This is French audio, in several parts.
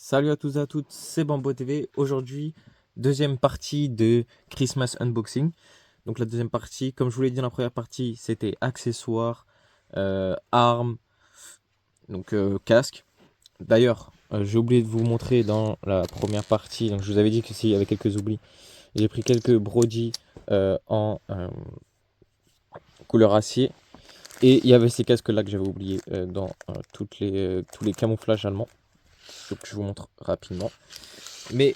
Salut à tous et à toutes, c'est Bambo TV. Aujourd'hui, deuxième partie de Christmas Unboxing. Donc la deuxième partie, comme je vous l'ai dit dans la première partie, c'était accessoires, armes, donc casque. D'ailleurs, j'ai oublié de vous montrer dans la première partie, donc je vous avais dit que s'il y avait quelques oublis, j'ai pris quelques Brody en couleur acier. Et il y avait ces casques là que j'avais oublié dans tous les camouflages allemands. Donc je vous montre rapidement. Mais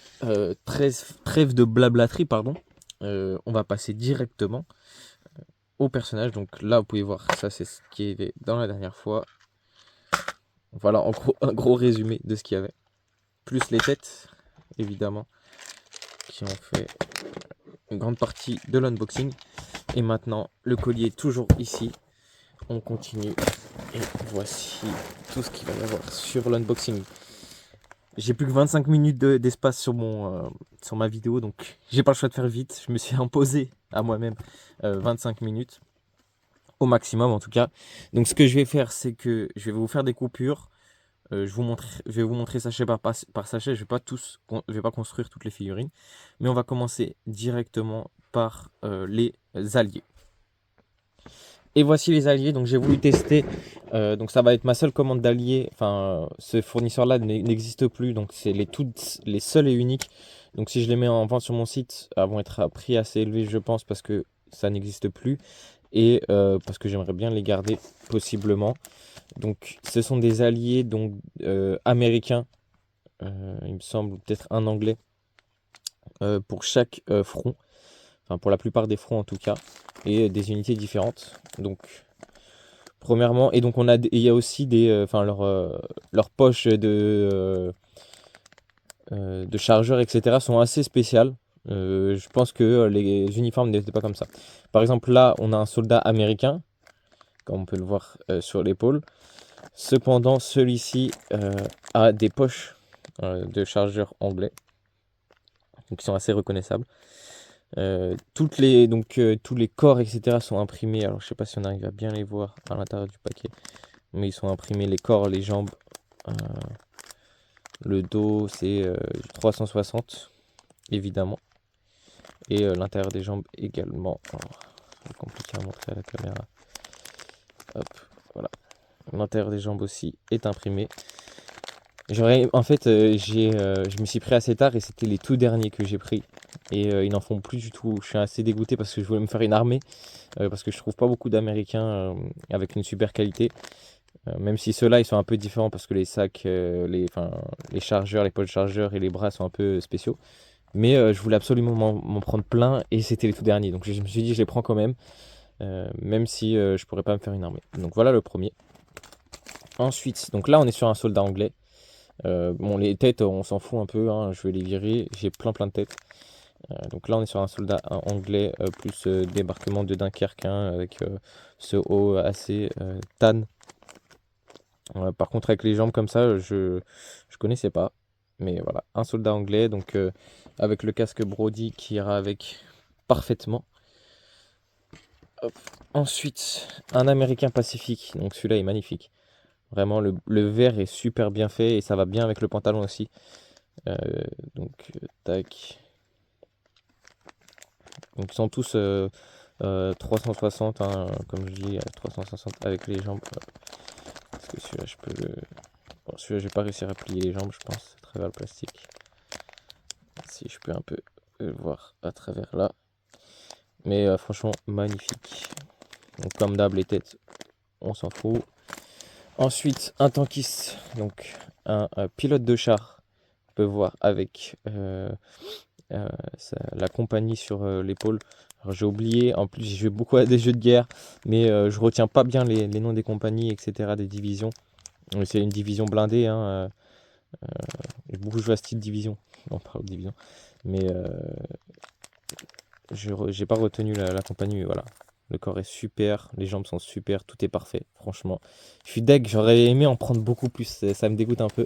trêve de blablaterie, pardon. On va passer directement au personnage. Donc là, vous pouvez voir, ça c'est ce qui est dans la dernière fois. Voilà, en gros, un gros résumé de ce qu'il y avait. Plus les têtes, évidemment, qui ont fait une grande partie de l'unboxing. Et maintenant, le collier est toujours ici. On continue. Et voici tout ce qu'il va y avoir sur l'unboxing. J'ai plus que 25 minutes d'espace sur ma vidéo, donc j'ai pas le choix de faire vite. Je me suis imposé à moi-même 25 minutes, au maximum en tout cas. Donc ce que je vais faire, c'est que je vais vous faire des coupures. Je vais vous montrer sachet par sachet. Je vais pas construire toutes les figurines, mais on va commencer directement par les alliés. Et voici les alliés, donc j'ai voulu tester, donc ça va être ma seule commande d'alliés, enfin ce fournisseur là n'existe plus, donc c'est les seuls et uniques, donc si je les mets en vente sur mon site, elles vont être à prix assez élevé je pense parce que ça n'existe plus, et parce que j'aimerais bien les garder possiblement. Donc ce sont des alliés donc, américains, il me semble, peut-être un anglais, pour chaque front, enfin pour la plupart des fronts en tout cas, et des unités différentes, donc... Premièrement, et donc il y a aussi enfin leurs poches de chargeurs, etc. sont assez spéciales. Je pense que les uniformes n'étaient pas comme ça. Par exemple, là, on a un soldat américain, comme on peut le voir sur l'épaule. Cependant, celui-ci a des poches de chargeurs anglais, donc qui sont assez reconnaissables. Tous les corps, etc. sont imprimés. Alors, je sais pas si on arrive à bien les voir à l'intérieur du paquet. Mais ils sont imprimés les corps, les jambes, le dos, c'est 360 évidemment, et l'intérieur des jambes également. C'est compliqué à montrer à la caméra. Hop, voilà. L'intérieur des jambes aussi est imprimé. En fait, je me suis pris assez tard et c'était les tout derniers que j'ai pris. Et ils n'en font plus du tout. Je suis assez dégoûté parce que je voulais me faire une armée. Parce que je trouve pas beaucoup d'Américains avec une super qualité. Même si ceux-là, ils sont un peu différents parce que les sacs, les chargeurs, les poches chargeurs et les bras sont un peu spéciaux. Mais je voulais absolument m'en prendre plein et c'était les tout derniers. Donc je me suis dit, je les prends quand même, même si je pourrais pas me faire une armée. Donc voilà le premier. Ensuite, donc là, on est sur un soldat anglais. Bon, les têtes, on s'en fout un peu, hein, je vais les virer. J'ai plein de têtes. Donc là, on est sur un soldat anglais, plus débarquement de Dunkerque, hein, avec ce haut assez tan. Par contre, avec les jambes comme ça, je connaissais pas. Mais voilà, un soldat anglais, donc avec le casque Brody qui ira avec parfaitement. Hop. Ensuite, un américain pacifique, donc celui-là est magnifique. Vraiment, le vert est super bien fait et ça va bien avec le pantalon aussi. Euh, tac. Donc ils sont tous 360, hein, comme je dis, 360 avec les jambes. Parce que celui-là, je peux le... Bon, celui-là, je vais pas réussir à plier les jambes, je pense, à travers le plastique. Si je peux un peu le voir à travers là. Mais franchement, magnifique. Donc comme d'hab, les têtes, on s'en fout. Ensuite, un tankiste, donc un pilote de char. On peut voir avec la compagnie sur l'épaule. Alors j'ai oublié, en plus j'ai joué beaucoup à des jeux de guerre, mais je retiens pas bien les noms des compagnies, etc., des divisions. C'est une division blindée, hein, j'ai beaucoup joué à ce type de division. On parle de division. Mais j'ai pas retenu la compagnie, mais voilà. Le corps est super, les jambes sont super, tout est parfait, franchement. Je suis deg, j'aurais aimé en prendre beaucoup plus, ça me dégoûte un peu.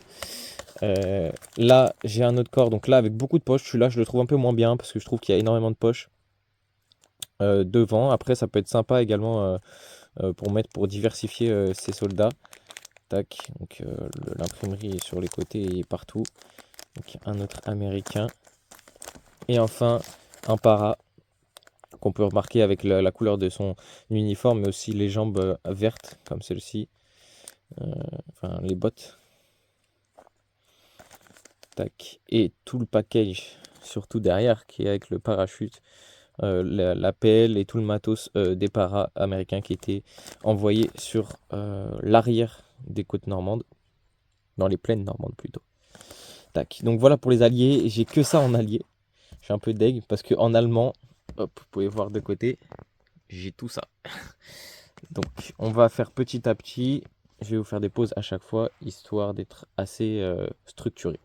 Là, j'ai un autre corps, donc là, avec beaucoup de poches, celui-là, je le trouve un peu moins bien, parce que je trouve qu'il y a énormément de poches devant. Après, ça peut être sympa également pour diversifier ces soldats. Tac, donc l'imprimerie est sur les côtés et partout. Donc un autre américain. Et enfin, un para qu'on peut remarquer avec la couleur de son uniforme, mais aussi les jambes vertes, comme celle-ci. Enfin, les bottes. Tac. Et tout le package, surtout derrière, qui est avec le parachute, la pelle et tout le matos des paras américains qui étaient envoyés sur l'arrière des côtes normandes, dans les plaines normandes plutôt. Tac. Donc voilà pour les alliés, j'ai que ça en allié. Je suis un peu deg parce que en allemand, hop, vous pouvez voir de côté, j'ai tout ça. Donc on va faire petit à petit. Je vais vous faire des pauses à chaque fois, histoire d'être assez structuré.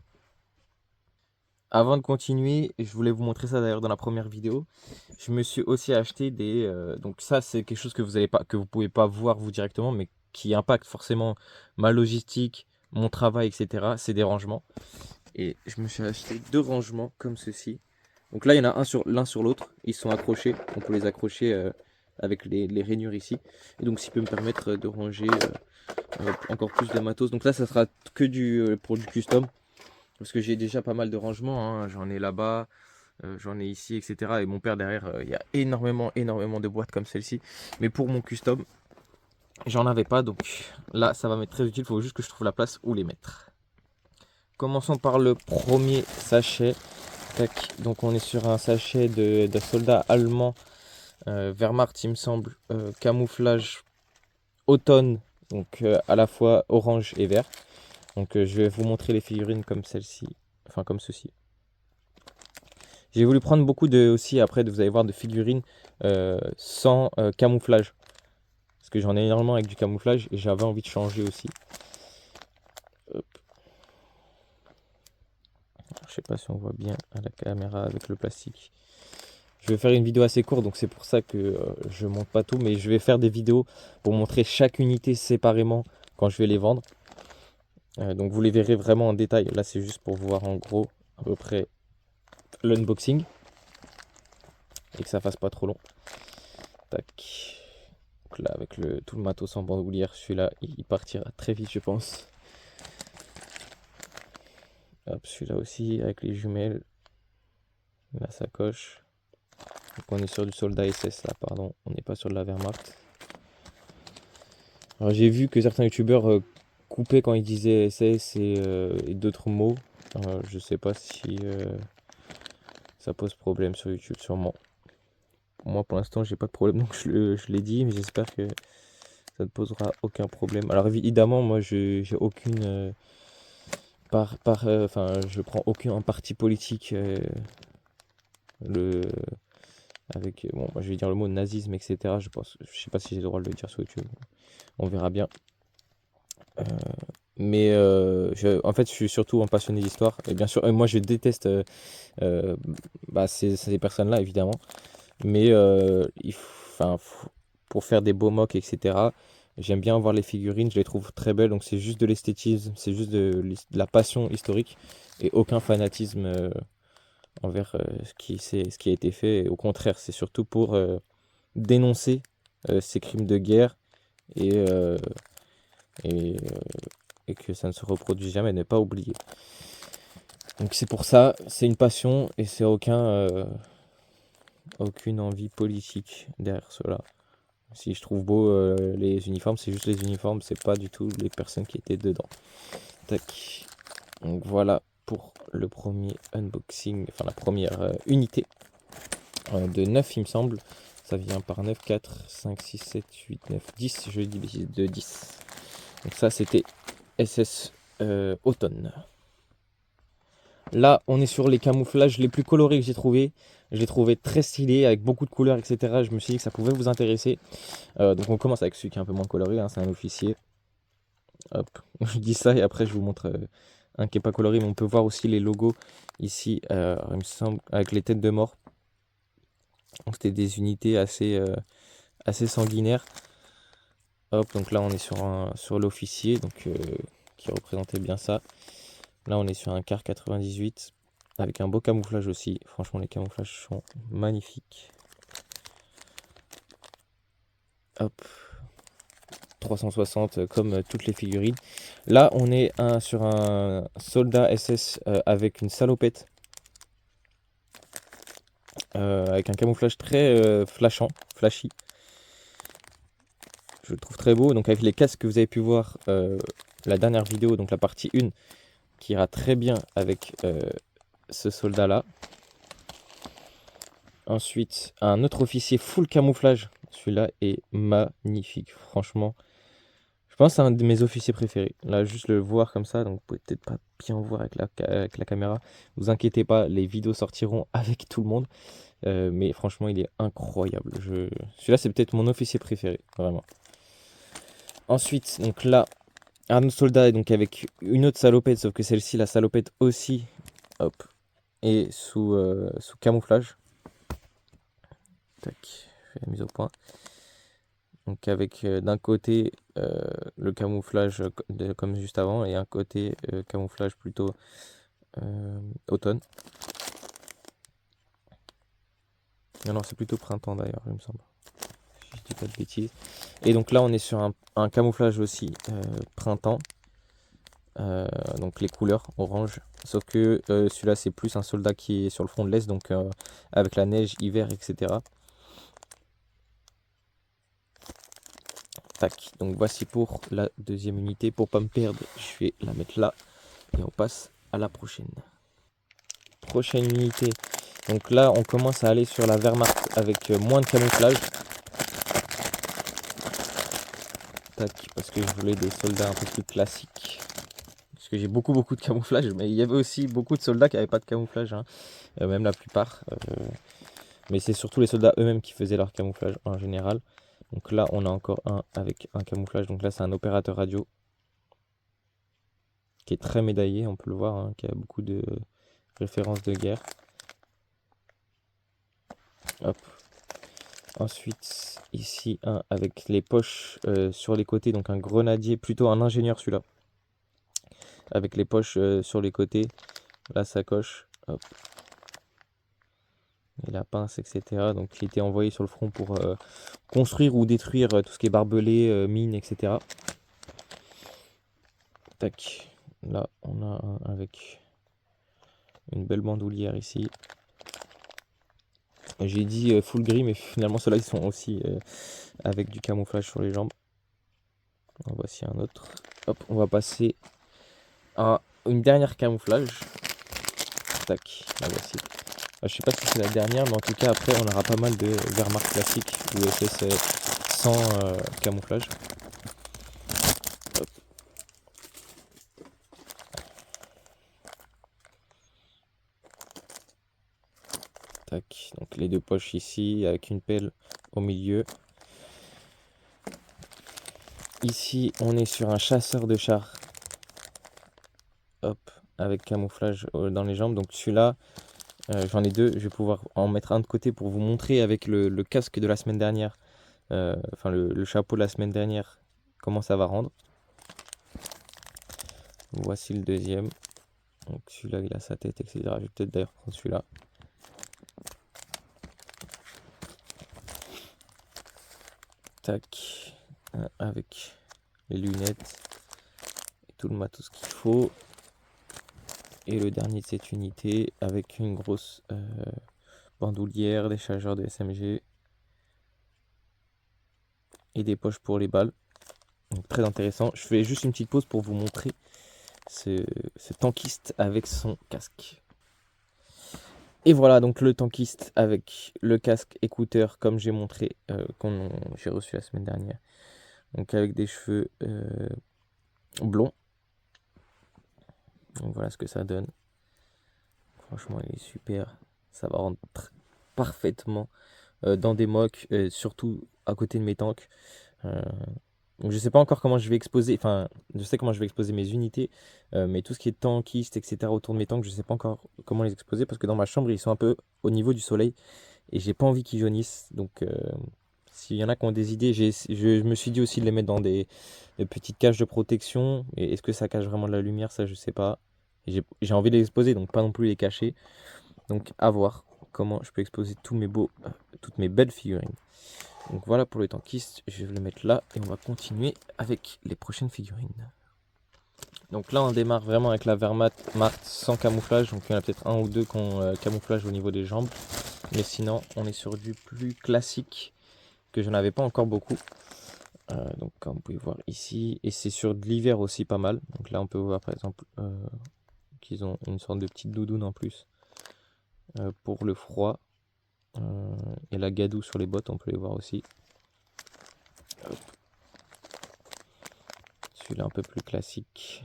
Avant de continuer, je voulais vous montrer ça d'ailleurs dans la première vidéo. Je me suis aussi acheté des... donc ça, c'est quelque chose que vous pouvez pas voir vous directement, mais qui impacte forcément ma logistique, mon travail, etc. C'est des rangements. Et je me suis acheté 2 rangements comme ceci. Donc là, il y en a l'un sur l'autre. Ils sont accrochés. On peut les accrocher avec les rainures ici. Et donc, ça peut me permettre de ranger encore plus de matos. Donc là, ça sera que pour du custom. Parce que j'ai déjà pas mal de rangements, hein. J'en ai là-bas, j'en ai ici, etc. Et mon père derrière, il y a énormément de boîtes comme celle-ci. Mais pour mon custom, j'en avais pas. Donc là, ça va m'être très utile. Il faut juste que je trouve la place où les mettre. Commençons par le premier sachet. Tac. Donc on est sur un sachet de soldats allemands. Wehrmacht, il me semble. Camouflage automne. Donc à la fois orange et vert. Donc je vais vous montrer les figurines comme celle-ci. Enfin comme ceci. J'ai voulu prendre beaucoup aussi, après, vous allez voir, de figurines sans camouflage. Parce que j'en ai énormément avec du camouflage et j'avais envie de changer aussi. Hop. Je sais pas si on voit bien à la caméra avec le plastique. Je vais faire une vidéo assez courte, donc c'est pour ça que je monte pas tout. Mais je vais faire des vidéos pour montrer chaque unité séparément quand je vais les vendre. Donc vous les verrez vraiment en détail. Là, c'est juste pour voir en gros à peu près l'unboxing. Et que ça fasse pas trop long. Tac. Donc là, avec tout le matos en bandoulière, celui-là, il partira très vite, je pense. Hop, celui-là aussi, avec les jumelles. La sacoche. Donc on est sur du soldat SS là, pardon. On n'est pas sur de la Wehrmacht. Alors j'ai vu que certains youtubeurs coupaient quand ils disaient SS et d'autres mots. Je sais pas si ça pose problème sur YouTube, sûrement. Moi pour l'instant j'ai pas de problème, donc je l'ai dit, mais j'espère que ça ne posera aucun problème. Alors évidemment, moi j'ai aucune... je prends aucun parti politique avec, bon, moi, je vais dire le mot nazisme, etc. Je sais pas si j'ai le droit de le dire sur YouTube. On verra bien. Mais en fait, je suis surtout un passionné d'histoire. Et bien sûr, moi, je déteste ces personnes-là, évidemment. Mais pour faire des beaux mocks, etc., j'aime bien voir les figurines. Je les trouve très belles. Donc, c'est juste de l'esthétisme. C'est juste de la passion historique. Et aucun fanatisme envers ce qui a été fait. Et au contraire, c'est surtout pour dénoncer ces crimes de guerre et, euh, et, euh, et que ça ne se reproduise jamais, ne pas oublier. Donc c'est pour ça, c'est une passion et c'est aucune envie politique derrière cela. Si je trouve beau les uniformes, c'est juste les uniformes, c'est pas du tout les personnes qui étaient dedans. Tac. Donc voilà pour le premier unboxing, enfin la première unité de 9 il me semble. Ça vient par 9, 4, 5, 6, 7, 8, 9, 10. Je dis bêtises, de 10. Donc ça c'était SS Automne. Là on est sur les camouflages les plus colorés que j'ai trouvé. Je l'ai trouvé très stylé avec beaucoup de couleurs, etc. Je me suis dit que ça pouvait vous intéresser. Donc on commence avec celui qui est un peu moins coloré, hein, c'est un officier. Hop, je dis ça et après je vous montre un qui n'est pas coloré, mais on peut voir aussi les logos ici, il me semble, avec les têtes de mort. C'était des unités assez sanguinaires. Hop, donc là on est sur l'officier, donc qui représentait bien ça. Là on est sur un car 98 avec un beau camouflage aussi. Franchement les camouflages sont magnifiques. Hop. 360 comme toutes les figurines. Là, on est sur un soldat SS avec une salopette, avec un camouflage très flashy. Je le trouve très beau. Donc avec les casques que vous avez pu voir la dernière vidéo, donc la partie 1, qui ira très bien avec ce soldat-là. Ensuite, un autre officier full camouflage. Celui-là est magnifique, franchement. Je pense que c'est un de mes officiers préférés. Là, juste le voir comme ça, donc vous pouvez peut-être pas bien voir avec la caméra. Vous inquiétez pas, les vidéos sortiront avec tout le monde. Mais franchement, il est incroyable. Celui-là, c'est peut-être mon officier préféré, vraiment. Ensuite, donc là, un autre soldat, donc avec une autre salopette, sauf que celle-ci, la salopette aussi, hop, est sous camouflage. Tac, je fais la mise au point. Donc avec d'un côté le camouflage comme juste avant et un côté camouflage plutôt automne. Non, c'est plutôt printemps d'ailleurs, il me semble. Si je dis pas de bêtises. Et donc là, on est sur un camouflage aussi printemps. Donc les couleurs orange. Sauf que celui-là, c'est plus un soldat qui est sur le front de l'Est, donc avec la neige, hiver, etc. Tac, donc voici pour la deuxième unité. Pour pas me perdre, je vais la mettre là et on passe à la prochaine. Prochaine unité. Donc là, on commence à aller sur la Wehrmacht avec moins de camouflage. Tac, parce que je voulais des soldats un peu plus classiques. Parce que j'ai beaucoup de camouflage, mais il y avait aussi beaucoup de soldats qui n'avaient pas de camouflage, hein. Même la plupart. Mais c'est surtout les soldats eux-mêmes qui faisaient leur camouflage en général. Donc là, on a encore un avec un camouflage. Donc là, c'est un opérateur radio qui est très médaillé, on peut le voir, hein, qui a beaucoup de références de guerre. Hop. Ensuite, ici, un avec les poches sur les côtés. Donc un grenadier, plutôt un ingénieur celui-là. Avec les poches sur les côtés. La sacoche. Hop. Et la pince, etc. Donc qui était envoyé sur le front pour construire ou détruire tout ce qui est barbelé, mines, etc. Tac. Là, on a un avec une belle bandoulière ici. J'ai dit full gris, mais finalement ceux-là ils sont aussi avec du camouflage sur les jambes. En voici un autre. Hop, on va passer à une dernière camouflage. Tac, la voici. Je sais pas si c'est la dernière, mais en tout cas après on aura pas mal de Wehrmacht classique ou SS sans camouflage. Hop. Tac, donc les deux poches ici avec une pelle au milieu. Ici on est sur un chasseur de chars. Hop, avec camouflage dans les jambes. Donc celui-là, j'en ai deux. Je vais pouvoir en mettre un de côté pour vous montrer avec le casque de la semaine dernière. Enfin le chapeau de la semaine dernière, comment ça va rendre. Voici le deuxième. Donc celui-là il a sa tête, etc. Je vais peut-être d'ailleurs prendre celui-là. Tac, avec les lunettes et tout le matos qu'il faut. Et le dernier de cette unité avec une grosse bandoulière, des chargeurs de SMG et des poches pour les balles. Donc très intéressant. Je fais juste une petite pause pour vous montrer ce tankiste avec son casque. Et voilà donc le tankiste avec le casque écouteur comme j'ai montré, j'ai reçu la semaine dernière. Donc avec des cheveux blonds. Donc voilà ce que ça donne. Franchement il est super. Ça va rentrer parfaitement dans des mocks, surtout à côté de mes tanks. Donc je sais pas encore comment je vais exposer, enfin je sais comment je vais exposer mes unités, mais tout ce qui est tankiste, etc. autour de mes tanks, je sais pas encore comment les exposer parce que dans ma chambre ils sont un peu au niveau du soleil et j'ai pas envie qu'ils jaunissent. Donc s'il y en a qui ont des idées, je me suis dit aussi de les mettre dans des petites cages de protection. Et est-ce que ça cache vraiment de la lumière? Ça je sais pas. J'ai envie de les exposer, donc pas non plus les cacher. Donc à voir comment je peux exposer tous mes toutes mes belles figurines. Donc voilà pour le tankiste, je vais le mettre là et on va continuer avec les prochaines figurines. Donc là on démarre vraiment avec la Wehrmacht sans camouflage, donc il y en a peut-être un ou deux qui ont camouflage au niveau des jambes. Mais sinon on est sur du plus classique, que je n'avais pas encore beaucoup. Donc comme vous pouvez voir ici, et c'est sur de l'hiver aussi pas mal. Donc là on peut voir par exemple qu'ils ont une sorte de petite doudoune en plus pour le froid. Et la gadoue sur les bottes, on peut les voir aussi. Hop. Celui-là un peu plus classique.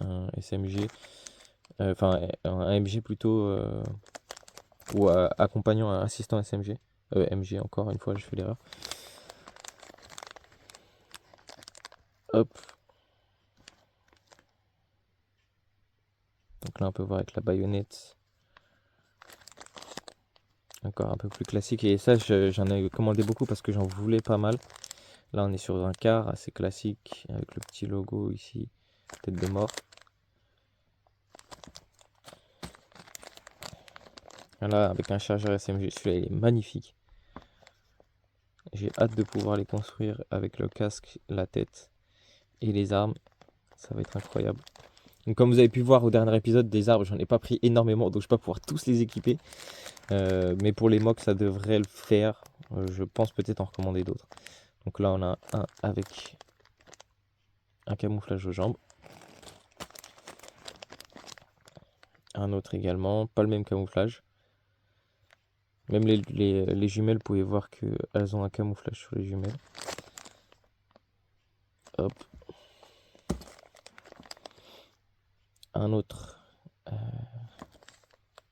Un SMG. Enfin un MG plutôt. Ou accompagnant un assistant SMG. MG encore une fois, je fais l'erreur. Hop. Donc là on peut voir avec la baïonnette. Encore un peu plus classique. Et ça j'en ai commandé beaucoup parce que j'en voulais pas mal. Là on est sur un quart assez classique. Avec le petit logo ici. Tête de mort. Là avec un chargeur SMG. Celui-là il est magnifique. J'ai hâte de pouvoir les construire avec le casque, la tête et les armes. Ça va être incroyable. Donc comme vous avez pu voir au dernier épisode, des arbres, j'en ai pas pris énormément, donc je vais pas pouvoir tous les équiper. Mais pour les mocks, ça devrait le faire. Je pense peut-être en recommander d'autres. Donc là, on a un avec un camouflage aux jambes. Un autre également, pas le même camouflage. Même les jumelles, vous pouvez voir qu'elles ont un camouflage sur les jumelles. Hop. Un autre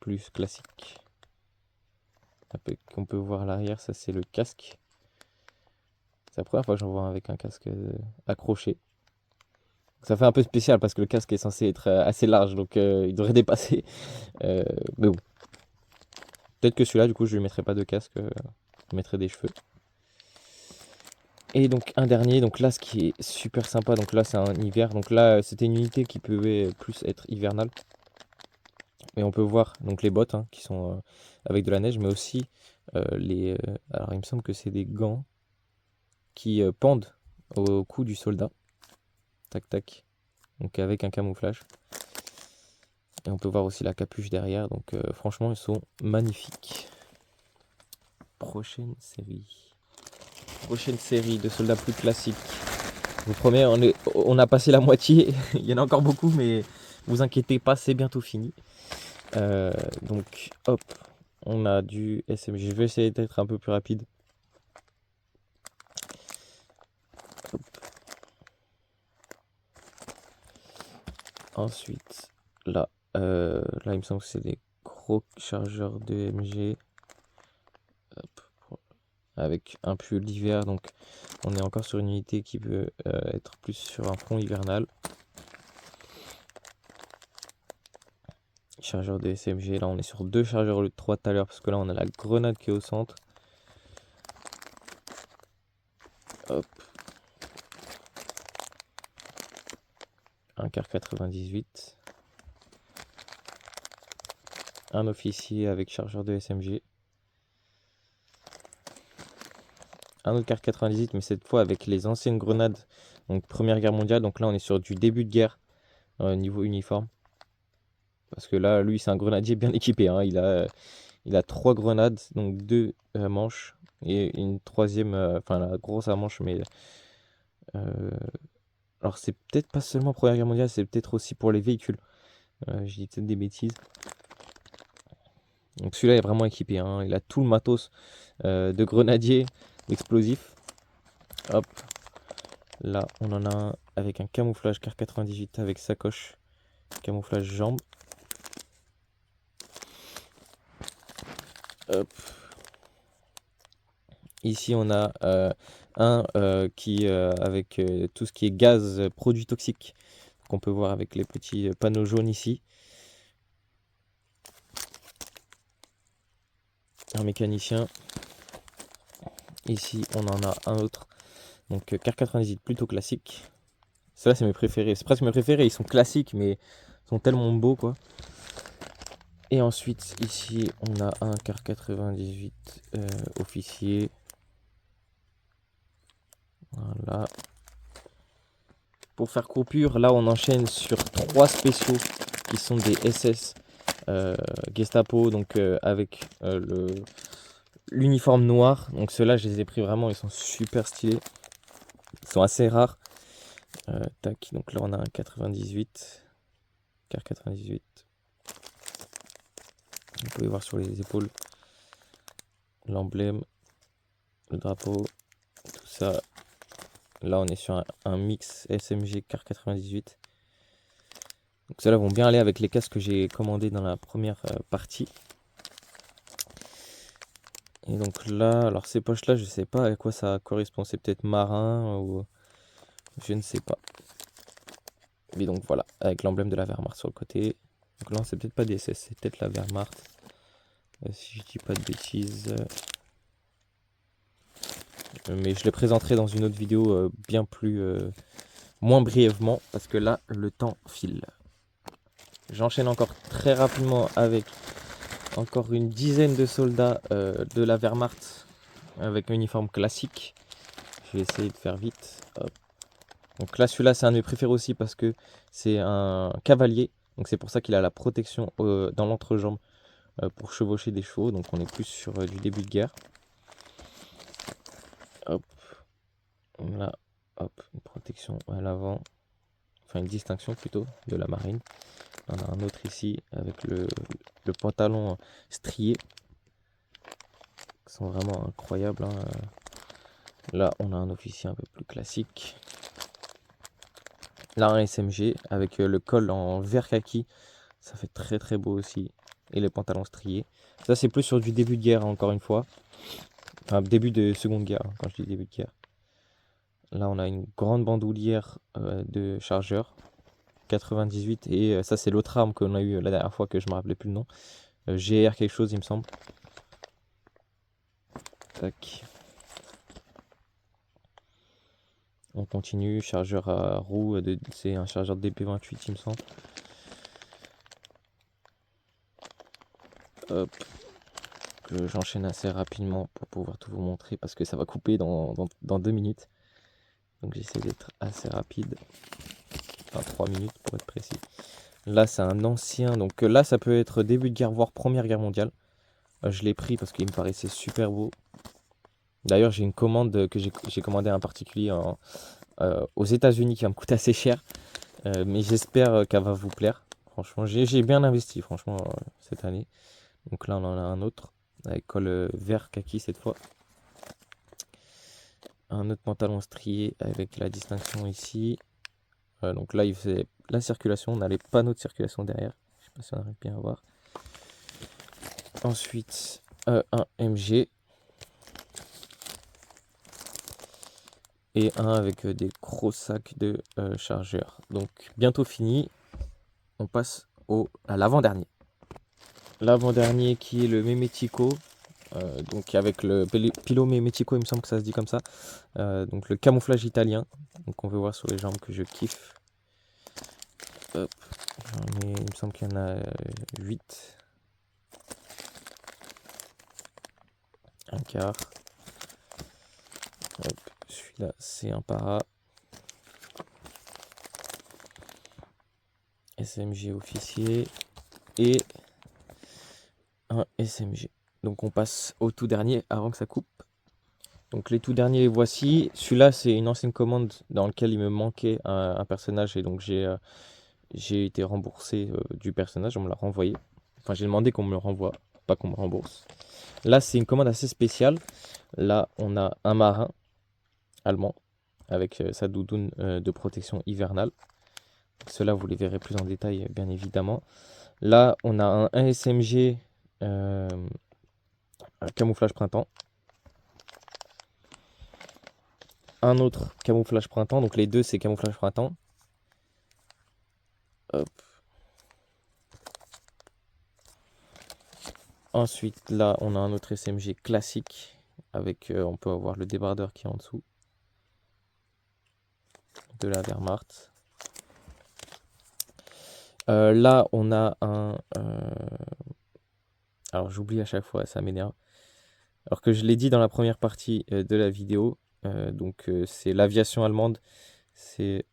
plus classique. Qu'on peut voir à l'arrière, ça c'est le casque. C'est la première fois que j'en vois un avec un casque accroché. Ça fait un peu spécial parce que le casque est censé être assez large, donc il devrait dépasser. Mais bon. Peut-être que celui-là, du coup, je lui mettrai pas de casque, je mettrai des cheveux. Et donc un dernier, donc là ce qui est super sympa, donc là c'est un hiver, donc là c'était une unité qui pouvait plus être hivernale. Et on peut voir donc les bottes qui sont avec de la neige, mais aussi alors il me semble que c'est des gants qui pendent au cou du soldat. Tac tac. Donc avec un camouflage. Et on peut voir aussi la capuche derrière. Donc franchement ils sont magnifiques. Prochaine série. Prochaine série de soldats plus classiques. Je vous promets, on a passé la moitié. Il y en a encore beaucoup, mais vous inquiétez pas, c'est bientôt fini. Donc hop, on a du SMG. Je vais essayer d'être un peu plus rapide. Hop. Ensuite, là, il me semble que c'est des gros chargeurs de MG. Hop. Avec un pull d'hiver, donc on est encore sur une unité qui peut être plus sur un front hivernal. Chargeur de SMG, là on est sur deux chargeurs au lieu de 3 tout à l'heure parce que là on a la grenade qui est au centre. Hop. Un car 98. Un officier avec chargeur de SMG. Un autre car 98, mais cette fois avec les anciennes grenades, donc Première Guerre mondiale. Donc là on est sur du début de guerre niveau uniforme. Parce que là lui c'est un grenadier bien équipé, il a 3 grenades, donc 2 manches et une troisième, enfin la grosse à manche, mais alors c'est peut-être pas seulement Première Guerre mondiale, c'est peut-être aussi pour les véhicules. Je dis peut-être des bêtises. Donc celui-là est vraiment équipé, il a tout le matos de grenadier, d'explosifs. Hop, là on en a un avec un camouflage car 98 avec sacoche, camouflage jambes. Hop. Ici on a un qui avec tout ce qui est gaz, produits toxiques, qu'on peut voir avec les petits panneaux jaunes ici. Un mécanicien. Ici on en a un autre, donc car 98 plutôt classique. Ceux-là c'est mes préférés, c'est presque mes préférés, ils sont classiques mais ils sont tellement beaux quoi. Et ensuite, ici, on a un car 98 officier. Voilà. Pour faire coupure, là, on enchaîne sur 3 spéciaux qui sont des SS Gestapo, donc avec l'uniforme noir. Donc ceux-là, je les ai pris vraiment, ils sont super stylés. Ils sont assez rares. Tac, donc là, on a un 98. Car 98. Vous pouvez voir sur les épaules l'emblème, le drapeau, tout ça. Là, on est sur un mix SMG Car 98. Donc ceux-là vont bien aller avec les casques que j'ai commandés dans la première partie. Et donc là, alors ces poches-là, je sais pas à quoi ça correspond. C'est peut-être marin ou je ne sais pas. Mais donc voilà, avec l'emblème de la Wehrmacht sur le côté. Donc là, c'est peut-être pas des SS, c'est peut-être la Wehrmacht. Si je dis pas de bêtises. Mais je les présenterai dans une autre vidéo bien plus moins brièvement parce que là le temps file. J'enchaîne encore très rapidement avec encore une dizaine de soldats de la Wehrmacht avec un uniforme classique. Je vais essayer de faire vite. Hop. Donc là celui-là c'est un de mes préférés aussi parce que c'est un cavalier. Donc c'est pour ça qu'il a la protection dans l'entrejambe pour chevaucher des chevaux. Donc on est plus sur du début de guerre. Hop. Là, hop, une protection à l'avant. Enfin une distinction plutôt de la marine. On a un autre ici avec le pantalon strié. Ils sont vraiment incroyables. Hein. Là, on a un officier un peu plus classique. Là, un SMG avec le col en vert kaki. Ça fait très très beau aussi. Et les pantalons striés. Ça, c'est plus sur du début de guerre, encore une fois. Enfin, début de seconde guerre, quand je dis début de guerre. Là, on a une grande bandoulière de chargeurs. 98. Et ça, c'est l'autre arme qu'on a eu la dernière fois que je me rappelais plus le nom. GR quelque chose, il me semble. Tac. On continue, chargeur à roue, c'est un chargeur de DP28 il me semble. Hop. J'enchaîne assez rapidement pour pouvoir tout vous montrer parce que ça va couper dans 2 minutes. Donc j'essaie d'être assez rapide. Enfin 3 minutes pour être précis. Là c'est un ancien, donc là ça peut être début de guerre, voire première guerre mondiale. Je l'ai pris parce qu'il me paraissait super beau. D'ailleurs j'ai une commande que j'ai commandé à un particulier aux États-Unis qui va me coûter assez cher. Mais j'espère qu'elle va vous plaire. Franchement, j'ai bien investi franchement cette année. Donc là, on en a un autre avec col vert kaki cette fois. Un autre pantalon strié avec la distinction ici. Donc là, il faisait la circulation. On a les panneaux de circulation derrière. Je sais pas si on arrive bien à voir. Ensuite, un MG. Et un avec des gros sacs de chargeurs. Donc bientôt fini. On passe à l'avant-dernier. L'avant-dernier qui est le Memetico. Donc avec le Pilo Memetico, il me semble que ça se dit comme ça. Donc le camouflage italien. Donc on veut voir sur les jambes que je kiffe. Hop. Il me semble qu'il y en a 8. Un quart. Celui-là, c'est un para. SMG officier. Et un SMG. Donc on passe au tout dernier avant que ça coupe. Donc les tout derniers, les voici. Celui-là, c'est une ancienne commande dans laquelle il me manquait un personnage. Et donc j'ai été remboursé du personnage. On me l'a renvoyé. Enfin, j'ai demandé qu'on me le renvoie, pas qu'on me rembourse. Là, c'est une commande assez spéciale. Là, on a un marin allemand avec sa doudoune de protection hivernale. Ceux-là, vous les verrez plus en détail, bien évidemment. Là, on a un SMG un camouflage printemps. Un autre camouflage printemps. Donc les deux, c'est camouflage printemps. Hop. Ensuite, là, on a un autre SMG classique. Avec, on peut avoir le débardeur qui est en dessous. De la Wehrmacht. Là, on a Alors j'oublie à chaque fois, ça m'énerve. Alors que je l'ai dit dans la première partie de la vidéo, c'est l'aviation allemande. C'est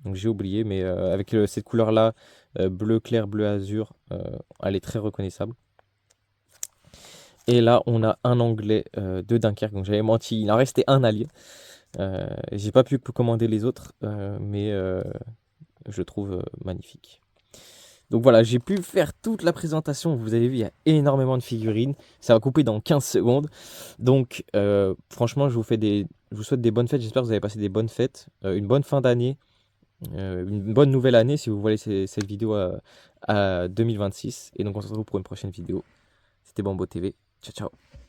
donc j'ai oublié, mais avec cette couleur-là, bleu clair, bleu azur, elle est très reconnaissable. Et là, on a un Anglais de Dunkerque. Donc j'avais menti, il en restait un à lire. J'ai pas pu commander les autres, mais je trouve magnifique. Donc voilà, j'ai pu faire toute la présentation. Vous avez vu, il y a énormément de figurines. Ça va couper dans 15 secondes. Donc franchement, je vous souhaite des bonnes fêtes. J'espère que vous avez passé des bonnes fêtes, une bonne fin d'année, une bonne nouvelle année si vous voyez cette vidéo à 2026. Et donc on se retrouve pour une prochaine vidéo. C'était Bambo TV. Ciao, ciao.